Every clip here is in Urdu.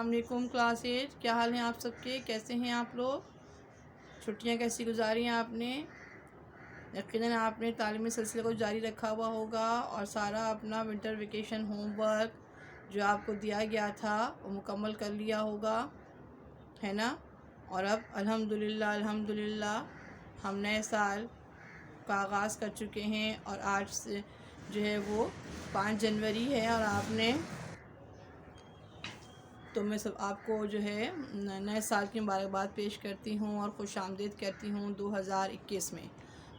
السلام علیکم کلاس 8، کیا حال ہیں آپ سب کے؟ کیسے ہیں آپ لوگ؟ چھٹیاں کیسی گزاری ہیں آپ نے؟ یقیناً آپ نے تعلیمی سلسلے کو جاری رکھا ہوا ہوگا اور سارا اپنا ونٹر ویکیشن ہوم ورک جو آپ کو دیا گیا تھا وہ مکمل کر لیا ہوگا، ہے نا؟ اور اب الحمدللہ ہم نئے سال کا آغاز کر چکے ہیں اور آج سے جو ہے وہ 5 جنوری ہے، اور آپ نے تو میں سب آپ کو جو ہے نئے سال کی مبارکباد پیش کرتی ہوں اور خوش آمدید کہتی ہوں 2021 میں۔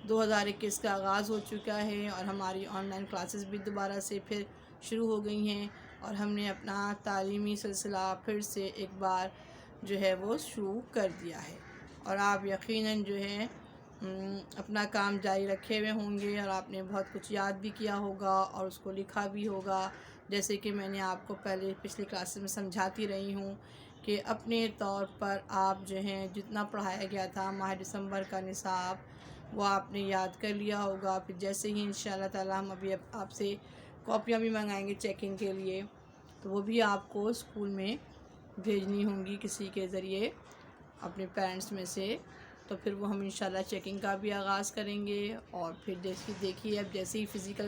2021 کا آغاز ہو چکا ہے اور ہماری آن لائن کلاسز بھی دوبارہ سے پھر شروع ہو گئی ہیں، اور ہم نے اپنا تعلیمی سلسلہ پھر سے ایک بار جو ہے وہ شروع کر دیا ہے، اور آپ یقیناً جو ہے اپنا کام جاری رکھے ہوئے ہوں گے، اور آپ نے بہت کچھ یاد بھی کیا ہوگا اور اس کو لکھا بھی ہوگا، جیسے کہ میں نے آپ کو پچھلی کلاسز میں سمجھاتی رہی ہوں کہ اپنے طور پر آپ جو ہیں جتنا پڑھایا گیا تھا ماہ دسمبر کا نصاب وہ آپ نے یاد کر لیا ہوگا۔ پھر جیسے ہی انشاءاللہ تعالی ہم ابھی آپ سے کاپیاں بھی منگائیں گے چیکنگ کے لیے، تو وہ بھی آپ کو اسکول میں بھیجنی ہوں گی کسی کے ذریعے اپنے پیرنٹس میں سے، تو پھر وہ ہم انشاءاللہ چیکنگ کا بھی آغاز کریں گے۔ اور پھر دیکھیے اب جیسے ہی فزیکل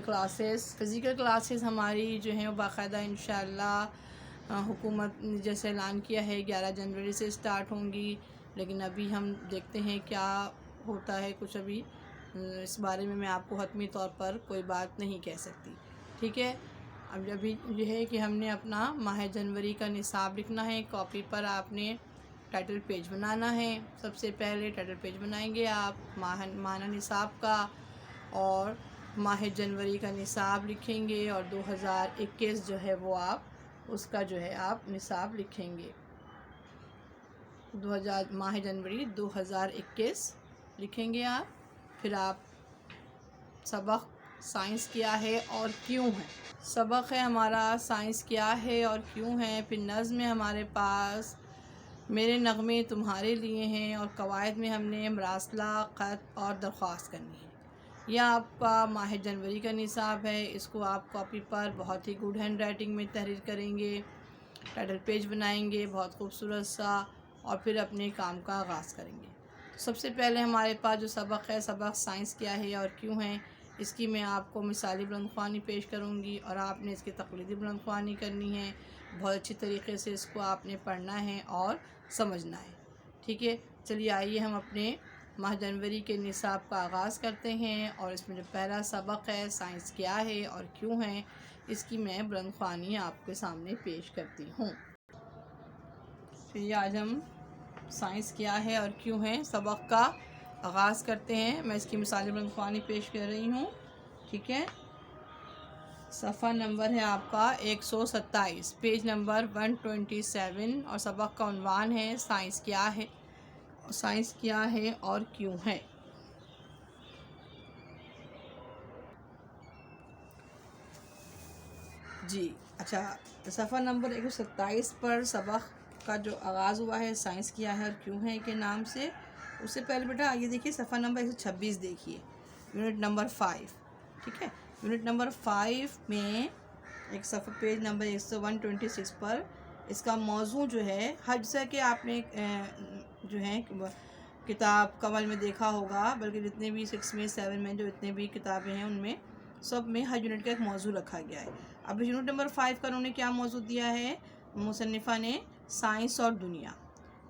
کلاسز ہماری جو ہیں وہ باقاعدہ انشاءاللہ حکومت نے جیسے اعلان کیا ہے 11 جنوری سے اسٹارٹ ہوں گی، لیکن ابھی ہم دیکھتے ہیں کیا ہوتا ہے، کچھ ابھی اس بارے میں آپ کو حتمی طور پر کوئی بات نہیں کہہ سکتی، ٹھیک ہے؟ ابھی یہ ہے کہ ہم نے اپنا ماہ جنوری کا نصاب لکھنا ہے، کاپی پر آپ نے ٹائٹل پیج بنانا ہے۔ سب سے پہلے ٹائٹل پیج بنائیں گے آپ ماہانہ نصاب کا، اور ماہ جنوری کا نصاب لکھیں گے، اور 2021 جو ہے وہ آپ اس کا جو ہے آپ نصاب لکھیں گے۔ ماہ جنوری 2021 لکھیں گے آپ۔ پھر آپ سبق سائنس کیا ہے اور کیوں ہے، سبق ہے ہمارا سائنس کیا ہے اور کیوں ہے۔ پھر نظم ہے ہمارے پاس میرے نغمے تمہارے لیے ہیں، اور قواعد میں ہم نے مراسلہ، خط اور درخواست کرنی ہے۔ یہ آپ کا ماہ جنوری کا نصاب ہے، اس کو آپ کاپی پر بہت ہی گڈ ہینڈ رائٹنگ میں تحریر کریں گے، ٹائٹل پیج بنائیں گے بہت خوبصورت سا، اور پھر اپنے کام کا آغاز کریں گے۔ سب سے پہلے ہمارے پاس جو سبق ہے، سبق سائنس کیا ہے اور کیوں ہے، اس کی میں آپ کو مثالی بلند خوانی پیش کروں گی، اور آپ نے اس کی تقلیدی بلند خوانی کرنی ہے۔ بہت اچھی طریقے سے اس کو آپ نے پڑھنا ہے اور سمجھنا ہے، ٹھیک ہے؟ چلیے آئیے ہم اپنے ماہ جنوری کے نصاب کا آغاز کرتے ہیں، اور اس میں جو پہلا سبق ہے سائنس کیا ہے اور کیوں ہے، اس کی میں بلند خوانی آپ کے سامنے پیش کرتی ہوں۔ چلیے آج ہم سائنس کیا ہے اور کیوں ہے سبق کا آغاز کرتے ہیں۔ میں اس کی مثالی بلند خوانی پیش کر رہی ہوں، ٹھیک ہے؟ صفحہ نمبر ہے آپ کا 127، پیج نمبر 127، اور سبق کا عنوان ہے سائنس کیا ہے اور کیوں ہے۔ جی اچھا، صفحہ نمبر 127 پر سبق کا جو آغاز ہوا ہے سائنس کیا ہے اور کیوں ہے کے نام سے، اس سے پہلے بیٹا آئیے دیکھیے صفحہ نمبر 126 دیکھیے، یونٹ نمبر 5، ٹھیک ہے؟ یونٹ نمبر 5 میں ایک صفحہ پیج نمبر 126 پر اس کا موضوع جو ہے حج سے، کہ آپ نے جو ہے کتاب کمل میں دیکھا ہوگا، بلکہ جتنے بھی 6 میں 7 میں جو اتنے بھی کتابیں ہیں ان میں سب میں حج یونٹ کا ایک موضوع رکھا گیا ہے۔ اب یونٹ نمبر 5 کا انہوں نے کیا موضوع دیا ہے مصنفہ نے؟ سائنس اور دنیا،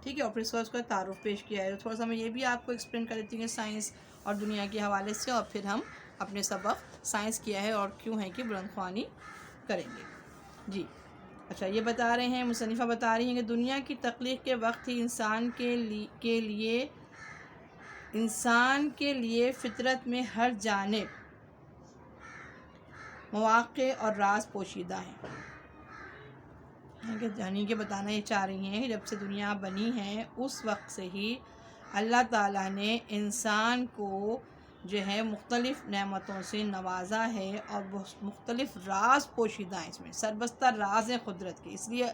ٹھیک ہے؟ اور پھر اس کا تعارف پیش کیا ہے۔ تھوڑا سا میں یہ بھی آپ کو ایکسپلین کر دیتی ہوں سائنس اور دنیا کے حوالے سے، اور پھر ہم اپنے سبق سائنس کیا ہے اور کیوں ہے کہ بلند خوانی کریں گے۔ جی اچھا، یہ بتا رہے ہیں مصنفہ بتا رہی ہیں کہ دنیا کی تخلیق کے وقت ہی انسان کے لیے فطرت میں ہر جانب مواقع اور راز پوشیدہ ہیں۔ یعنی کہ بتانا یہ چاہ رہی ہیں کہ جب سے دنیا بنی ہے اس وقت سے ہی اللہ تعالیٰ نے انسان کو جو ہے مختلف نعمتوں سے نوازا ہے، اور مختلف راز پوشیدہ ہیں، اس میں سربستہ راز ہیں قدرت کے۔ اس لیے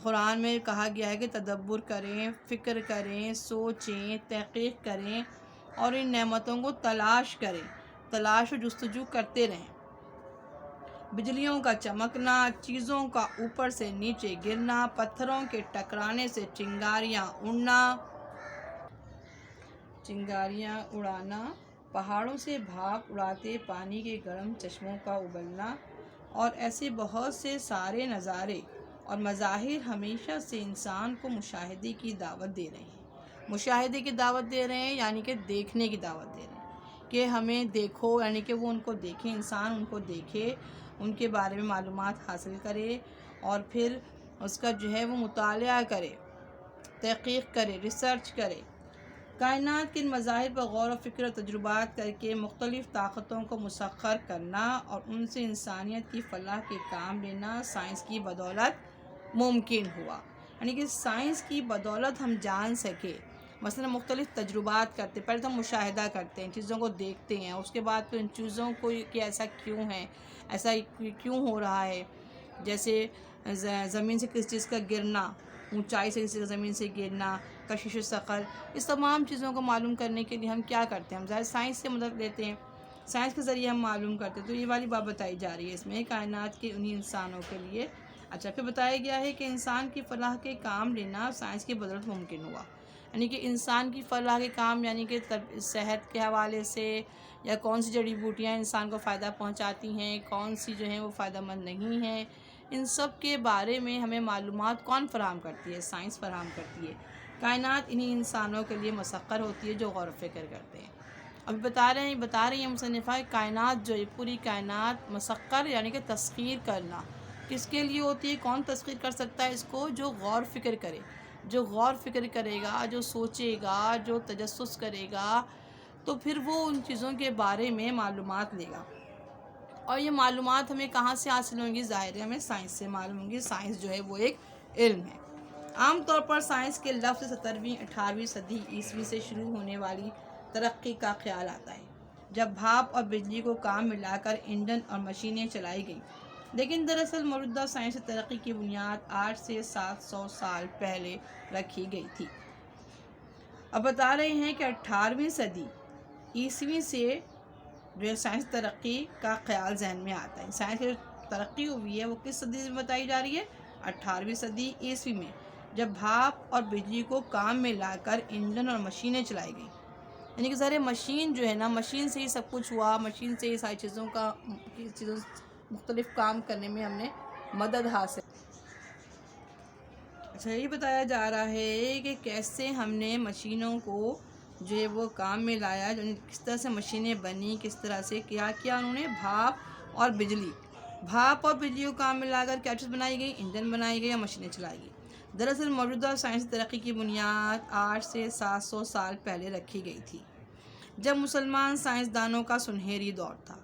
قرآن میں کہا گیا ہے کہ تدبر کریں، فکر کریں، سوچیں، تحقیق کریں، اور ان نعمتوں کو تلاش و جستجو کرتے رہیں۔ بجلیوں کا چمکنا، چیزوں کا اوپر سے نیچے گرنا، پتھروں کے ٹکرانے سے چنگاریاں اڑانا، پہاڑوں سے بھاپ اڑاتے پانی کے گرم چشموں کا ابلنا، اور ایسے بہت سے سارے نظارے اور مظاہر ہمیشہ سے انسان کو مشاہدے کی دعوت دے رہے ہیں۔ مشاہدے کی دعوت دے رہے ہیں یعنی کہ دیکھنے کی دعوت دے رہے ہیں کہ ہمیں دیکھو، یعنی کہ وہ ان کو دیکھیں، انسان ان کو دیکھے، ان کے بارے میں معلومات حاصل کرے اور پھر اس کا جو ہے وہ مطالعہ کرے، تحقیق کرے، ریسرچ کرے۔ کائنات کے ان مظاہر پر غور و فکر و تجربات کر کے مختلف طاقتوں کو مسخر کرنا اور ان سے انسانیت کی فلاح کے کام لینا سائنس کی بدولت ممکن ہوا۔ یعنی کہ سائنس کی بدولت ہم جان سکے، مثلا مختلف تجربات کرتے، پہلے تو ہم مشاہدہ کرتے ہیں، چیزوں کو دیکھتے ہیں، اس کے بعد پھر ان چیزوں کو کہ ایسا کیوں ہے، ایسا کیوں ہو رہا ہے، جیسے زمین سے کسی چیز کا گرنا، اونچائی سے کسی کا زمین سے گرنا، کشش و ثقل، اس تمام چیزوں کو معلوم کرنے کے لیے ہم کیا کرتے ہیں، ہم ظاہر سائنس سے مدد لیتے ہیں، سائنس کے ذریعے ہم معلوم کرتے ہیں۔ تو یہ والی بات بتائی جا رہی ہے اس میں کائنات کے انہی انسانوں کے لیے۔ اچھا، پھر بتایا گیا ہے کہ انسان کی فلاح کے کام لینا سائنس کی بدولت ممکن ہوا، یعنی کہ انسان کی فلاح کے کام، یعنی کہ صحت کے حوالے سے یا کون سی جڑی بوٹیاں انسان کو فائدہ پہنچاتی ہیں، کون سی جو ہیں وہ فائدہ مند نہیں ہیں، ان سب کے بارے میں ہمیں معلومات کون فراہم کرتی ہے؟ سائنس فراہم کرتی ہے۔ کائنات انہی انسانوں کے لیے مسخر ہوتی ہے جو غور و فکر کرتے ہیں۔ ابھی بتا رہی ہیں مصنفہ، کائنات جو ہے پوری کائنات مسخر یعنی کہ تسخیر کرنا کس کے لیے ہوتی ہے؟ کون تسخیر کر سکتا ہے اس کو؟ جو غور فکر کرے، جو غور فکر کرے گا، جو سوچے گا، جو تجسس کرے گا، تو پھر وہ ان چیزوں کے بارے میں معلومات لے گا، اور یہ معلومات ہمیں کہاں سے حاصل ہوں گی؟ ظاہر ہے ہمیں سائنس سے معلوم ہوں گی۔ سائنس جو ہے وہ ایک علم ہے۔ عام طور پر سائنس کے لفظ 17ویں 18ویں صدی عیسوی سے شروع ہونے والی ترقی کا خیال آتا ہے، جب بھاپ اور بجلی کو کام میں لا کر انجن اور مشینیں چلائی گئیں، لیکن دراصل موجودہ سائنسی ترقی کی بنیاد 8 سے 700 سال پہلے رکھی گئی تھی۔ اب بتا رہے ہیں کہ 18ویں صدی عیسوی سے جو سائنس ترقی کا خیال ذہن میں آتا ہے۔ سائنس کی جو ترقی ہوئی ہے وہ کس صدی میں بتائی جا رہی ہے؟ 18ویں صدی عیسوی میں، جب بھاپ اور بجلی کو کام میں لا کر انجن اور مشینیں چلائی گئیں۔ یعنی کہ ظاہر مشین جو ہے نا، مشین سے ہی سب کچھ ہوا، مشین سے ہی ساری چیزوں مختلف کام کرنے میں ہم نے مدد حاصل۔ اچھا، یہ بتایا جا رہا ہے کہ کیسے ہم نے مشینوں کو جو ہے وہ کام میں لایا، کس طرح سے مشینیں بنی، کس طرح سے کیا انہوں نے بھاپ اور بجلی کو کام میں لا کر کیا چیز بنائی گئی؟ انجن بنائی گئی یا مشینیں چلائی گئی۔ دراصل موجودہ سائنسی ترقی کی بنیاد 8 سے 700 سال پہلے رکھی گئی تھی، جب مسلمان سائنسدانوں کا سنہری دور تھا۔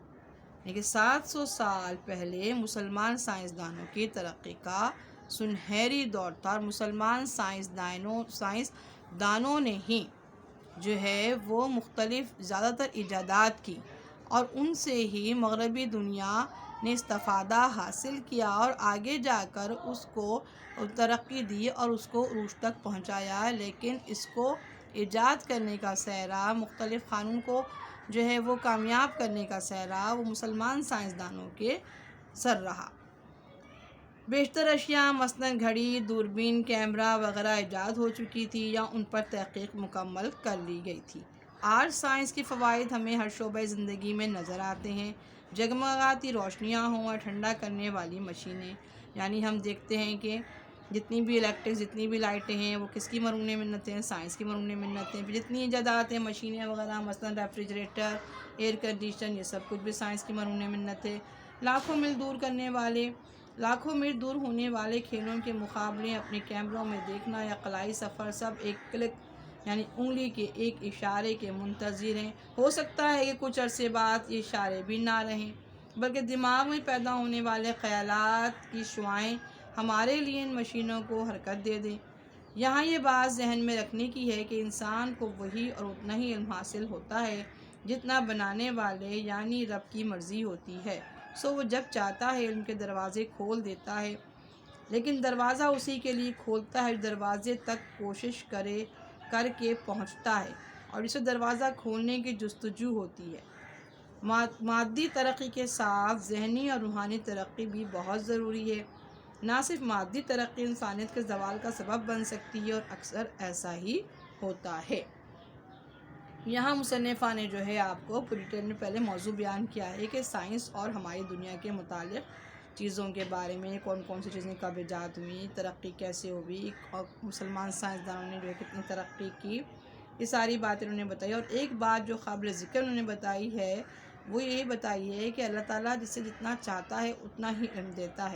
لیکن 700 سال پہلے مسلمان سائنسدانوں کی ترقی کا سنہری دور تھا، اور مسلمان سائنسدانوں نے ہی جو ہے وہ مختلف زیادہ تر ایجادات کی، اور ان سے ہی مغربی دنیا نے استفادہ حاصل کیا اور آگے جا کر اس کو ترقی دی اور اس کو عروج تک پہنچایا۔ لیکن اس کو ایجاد کرنے کا سہرا، مختلف قانون کو جو ہے وہ کامیاب کرنے کا سہرا وہ مسلمان سائنسدانوں کے سر رہا۔ بیشتر اشیاء مثلاً گھڑی، دوربین، کیمرہ وغیرہ ایجاد ہو چکی تھی یا ان پر تحقیق مکمل کر لی گئی تھی۔ آج سائنس کے فوائد ہمیں ہر شعبہ زندگی میں نظر آتے ہیں، جگمگاتی روشنیاں ہوں اور ٹھنڈا کرنے والی مشینیں، یعنی ہم دیکھتے ہیں کہ جتنی بھی جتنی بھی لائٹیں ہیں وہ کس کی مرہون منت ہیں؟ سائنس کی مرہون منت ہیں۔ جتنی ایجادات ہیں، مشینیں وغیرہ، مثلاً ریفریجریٹر، ایئر کنڈیشن، یہ سب کچھ بھی سائنس کی مرہون منت ہے۔ لاکھوں میل دور ہونے والے کھیلوں کے مقابلے اپنے کیمروں میں دیکھنا یا خلائی سفر سب ایک کلک یعنی انگلی کے ایک اشارے کے منتظر ہیں۔ ہو سکتا ہے کہ کچھ عرصے بعد یہ اشارے بھی نہ رہیں، بلکہ دماغ میں پیدا ہونے والے خیالات کی شعاعیں ہمارے لیے ان مشینوں کو حرکت دے دیں۔ یہاں یہ بات ذہن میں رکھنے کی ہے کہ انسان کو وہی اور اتنا ہی علم حاصل ہوتا ہے جتنا بنانے والے یعنی رب کی مرضی ہوتی ہے، سو وہ جب چاہتا ہے علم کے دروازے کھول دیتا ہے، لیکن دروازہ اسی کے لیے کھولتا ہے جو دروازے تک کوشش کر کے پہنچتا ہے، اور اسے دروازہ کھولنے کی جستجو ہوتی ہے۔ مادی ترقی کے ساتھ ذہنی اور روحانی ترقی بھی بہت ضروری ہے۔ نہ صرف مادی ترقی انسانیت کے زوال کا سبب بن سکتی ہے، اور اکثر ایسا ہی ہوتا ہے۔ یہاں مصنفہ نے جو ہے آپ کو پوری ڈیٹیل میں پہلے موضوع بیان کیا ہے کہ سائنس اور ہماری دنیا کے متعلق چیزوں کے بارے میں کون کون سی چیزیں کب ایجاد ہوئی، ترقی کیسے ہوئی، اور مسلمان سائنسدانوں نے جو ہے کتنی ترقی کی، یہ ساری باتیں انہوں نے بتائی۔ اور ایک بات جو قابل ذکر انہوں نے بتائی ہے وہ یہ بتائی ہے کہ اللہ تعالیٰ جس سے جتنا چاہتا ہے اتنا ہی علم دیتا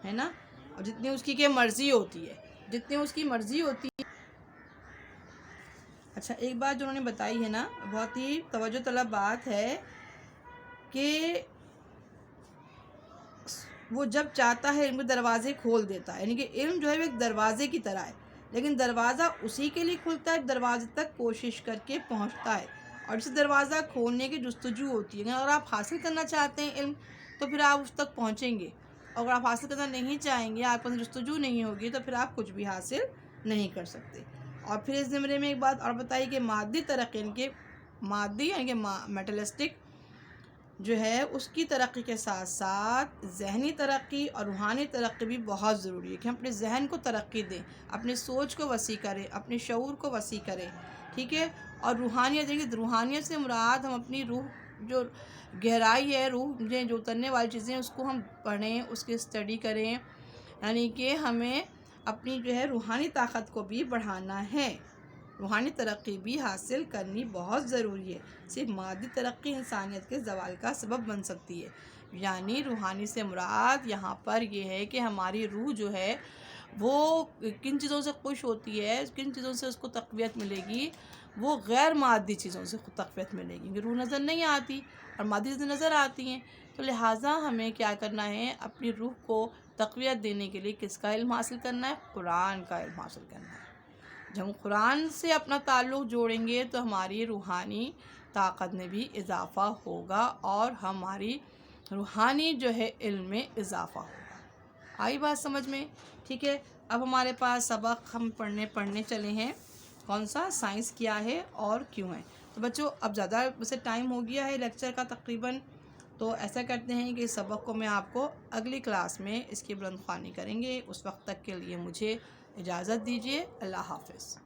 ہے نا، اور جتنی اس کی کہ مرضی ہوتی ہے، جتنی اس کی مرضی ہوتی ہے۔ اچھا، ایک بات جو انہوں نے بتائی ہے نا، بہت ہی توجہ طلب بات ہے کہ وہ جب چاہتا ہے علم کے دروازے کھول دیتا ہے، یعنی کہ علم جو ہے وہ ایک دروازے کی طرح ہے، لیکن دروازہ اسی کے لیے کھلتا ہے دروازے تک کوشش کر کے پہنچتا ہے، اور اس دروازہ کھولنے کی جستجو ہوتی ہے۔ اگر آپ حاصل کرنا چاہتے ہیں علم تو پھر آپ اس تک پہنچیں گے، اور اگر آپ حاصل کرنا نہیں چاہیں گے، آپ کو جستجو نہیں ہوگی، تو پھر آپ کچھ بھی حاصل نہیں کر سکتے۔ اور پھر اس زمرے میں ایک بات اور بتائی کہ مادی ترقی، یعنی کہ مادی یعنی کہ میٹلسٹک جو ہے اس کی ترقی کے ساتھ ساتھ ذہنی ترقی اور روحانی ترقی بھی بہت ضروری ہے، کہ ہم اپنے ذہن کو ترقی دیں، اپنی سوچ کو وسیع کریں، اپنے شعور کو وسیع کریں، ٹھیک ہے۔ اور روحانیت، یعنی کہ روحانیت سے مراد ہم اپنی روح جو گہرائی ہے، روح میں جو اترنے والی چیزیں اس کو ہم پڑھیں، اس کی اسٹڈی کریں، یعنی کہ ہمیں اپنی جو ہے روحانی طاقت کو بھی بڑھانا ہے، روحانی ترقی بھی حاصل کرنی بہت ضروری ہے۔ صرف مادی ترقی انسانیت کے زوال کا سبب بن سکتی ہے، یعنی روحانی سے مراد یہاں پر یہ ہے کہ ہماری روح جو ہے وہ کن چیزوں سے خوش ہوتی ہے، کن چیزوں سے اس کو تقویت ملے گی، وہ غیر مادی چیزوں سے تقویت ملے گی، کہ روح نظر نہیں آتی اور مادی چیزیں نظر آتی ہیں، تو لہٰذا ہمیں کیا کرنا ہے، اپنی روح کو تقویت دینے کے لیے کس کا علم حاصل کرنا ہے، قرآن کا علم حاصل کرنا ہے۔ جب ہم قرآن سے اپنا تعلق جوڑیں گے تو ہماری روحانی طاقت میں بھی اضافہ ہوگا، اور ہماری روحانی جو ہے علم میں اضافہ ہوگا۔ آئی بات سمجھ میں؟ ٹھیک ہے۔ اب ہمارے پاس سبق ہم پڑھنے چلے ہیں، کون سا؟ سائنس کیا ہے اور کیوں ہے۔ تو بچوں اب زیادہ ویسے ٹائم ہو گیا ہے لیکچر کا تقریباً، تو ایسا کرتے ہیں کہ اس سبق کو میں آپ کو اگلی کلاس میں اس کی بلند خوانی کریں گے۔ اس وقت تک کے لیے مجھے اجازت دیجیے۔ اللہ حافظ۔